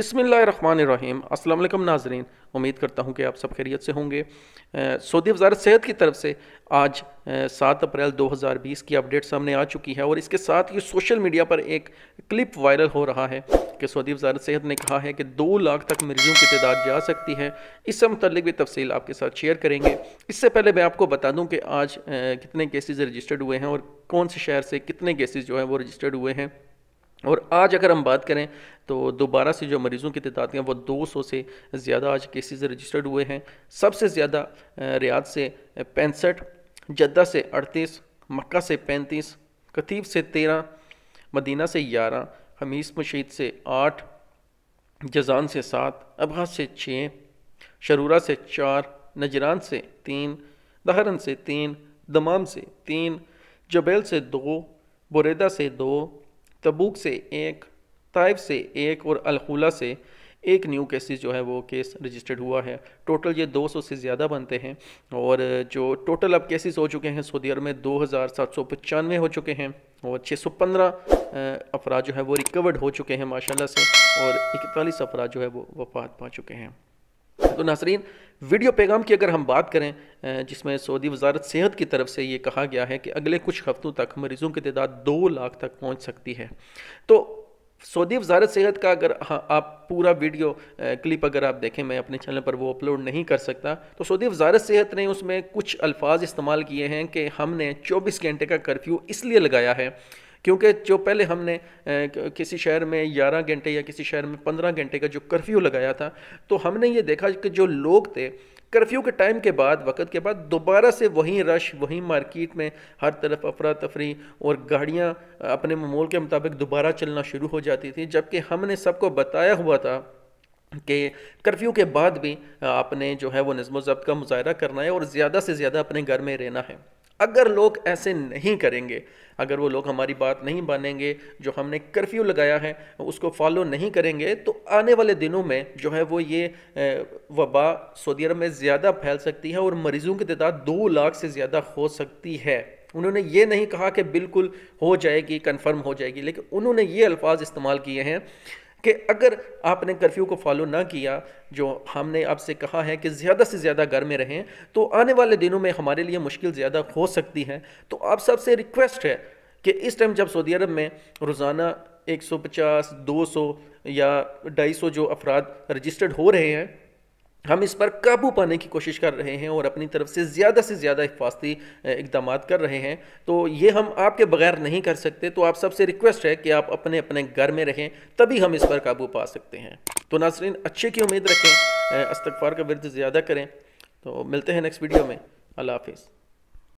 बिस्मिल्लाहिर्रहमानिर्रहीम। अस्सलाम वालेकुम नाज़रीन, उम्मीद करता हूँ कि आप सब खैरियत से होंगे। सऊदी वज़ारत सेहत की तरफ से आज 7 अप्रैल 2020 की अपडेट सामने आ चुकी है और इसके साथ ही सोशल मीडिया पर एक क्लिप वायरल हो रहा है कि सऊदी वज़ारत सेहत ने कहा है कि 2 लाख तक मरीज़ों की तादाद जा सकती है। इससे मुतल्लिक भी तफसील आपके साथ शेयर करेंगे। इससे पहले मैं आपको बता दूँ कि आज कितने केसेस रजिस्टर्ड हुए हैं और कौन से शहर से कितने केसेस जो हैं वो रजिस्टर्ड हुए हैं। और आज अगर हम बात करें तो दोबारा से जो मरीज़ों की तादाद हैं वो 200 से ज़्यादा आज केसेस रजिस्टर्ड हुए हैं। सबसे ज़्यादा रियाद से 65, जद्दा से 38, मक्का से 35, कतीफ से 13, मदीना से 11, खमीस मशीद से 8, जज़ान से 7, अबहा से 6, शरूरा से 4, नजरान से 3, दहरन से 3, दमाम से 3, जबेल से 2, बुरेदा से 2, तबूक से 1, ताइफ से 1 और अलखुला से 1 न्यू केसेस जो है वो केस रजिस्टर्ड हुआ है। टोटल ये 200 से ज़्यादा बनते हैं और जो टोटल अब केसेस हो चुके हैं सऊदी अरब में 2795 हो चुके हैं और 615 अफराद जो है वो रिकवर्ड हो चुके हैं माशाल्लाह से, और 41 अफराद जो है वो वफ़ात पा चुके हैं। तो नाज़रीन, वीडियो पैगाम की अगर हम बात करें जिसमें सऊदी वज़ारत सेहत की तरफ से ये कहा गया है कि अगले कुछ हफ्तों तक मरीज़ों की तादाद 2 लाख तक पहुंच सकती है। तो सऊदी वज़ारत सेहत का अगर आप पूरा वीडियो क्लिप अगर आप देखें, मैं अपने चैनल पर वो अपलोड नहीं कर सकता, तो सऊदी वज़ारत सेहत ने उसमें कुछ अल्फाज इस्तेमाल किए हैं कि हमने 24 घंटे का कर्फ्यू इसलिए लगाया है क्योंकि जो पहले हमने किसी शहर में 11 घंटे या किसी शहर में 15 घंटे का जो कर्फ्यू लगाया था, तो हमने ये देखा कि जो लोग थे कर्फ्यू के टाइम के बाद, वक़्त के बाद दोबारा से वहीं रश, वहीं मार्केट में हर तरफ अफरा तफरी और गाड़ियाँ अपने मामूल के मुताबिक दोबारा चलना शुरू हो जाती थी। जबकि हमने सबको बताया हुआ था कि कर्फ्यू के बाद भी आपने जो है वो नज़्म व ज़ब्त का मुज़ाहरा करना है और ज़्यादा से ज़्यादा अपने घर में रहना है। अगर लोग ऐसे नहीं करेंगे, अगर वो लोग हमारी बात नहीं मानेंगे, जो हमने कर्फ्यू लगाया है उसको फॉलो नहीं करेंगे, तो आने वाले दिनों में जो है वो ये वबा सऊदी अरब में ज़्यादा फैल सकती है और मरीज़ों की तादाद 2 लाख से ज़्यादा हो सकती है। उन्होंने ये नहीं कहा कि बिल्कुल हो जाएगी, कन्फर्म हो जाएगी, लेकिन उन्होंने ये अल्फाज इस्तेमाल किए हैं कि अगर आपने कर्फ्यू को फॉलो ना किया, जो हमने आपसे कहा है कि ज़्यादा से ज़्यादा घर में रहें, तो आने वाले दिनों में हमारे लिए मुश्किल ज़्यादा हो सकती है। तो आप सबसे रिक्वेस्ट है कि इस टाइम जब सऊदी अरब में रोज़ाना 150, 200 या 250 जो अफराद रजिस्टर्ड हो रहे हैं, हम इस पर काबू पाने की कोशिश कर रहे हैं और अपनी तरफ से ज़्यादा हिफाजती इक़दाम कर रहे हैं। तो ये हम आपके बगैर नहीं कर सकते। तो आप सबसे रिक्वेस्ट है कि आप अपने अपने घर में रहें, तभी हम इस पर काबू पा सकते हैं। तो नाज़रीन, अच्छे की उम्मीद रखें, इस्तिग़फ़ार का विर्द ज़्यादा करें। तो मिलते हैं नेक्स्ट वीडियो में। अल्लाह हाफ़िज़।